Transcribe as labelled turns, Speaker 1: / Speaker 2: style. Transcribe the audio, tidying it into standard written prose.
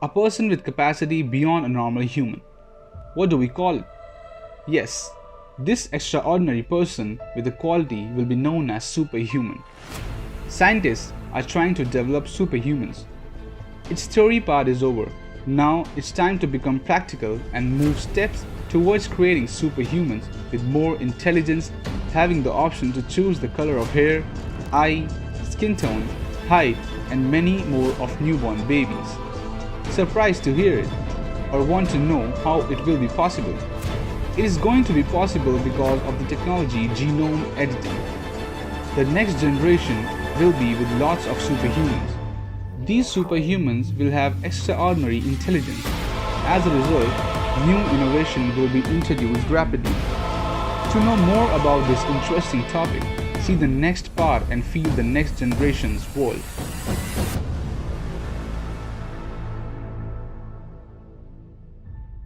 Speaker 1: A person with capacity beyond a normal human. What do we call it? Yes, this extraordinary person with a quality will be known as superhuman. Scientists are trying to develop superhumans. Its theory part is over. Now it's time to become practical and move steps towards creating superhumans with more intelligence, having the option to choose the color of hair, eye, skin tone, height, and many more of newborn babies. Surprised to hear it, or want to know how it will be possible? It is going to be possible because of the technology genome editing. The next generation will be with lots of superhumans. These superhumans will have extraordinary intelligence. As a result, new innovation will be introduced rapidly. To know more about this interesting topic, see the next part and feel the next generation's world.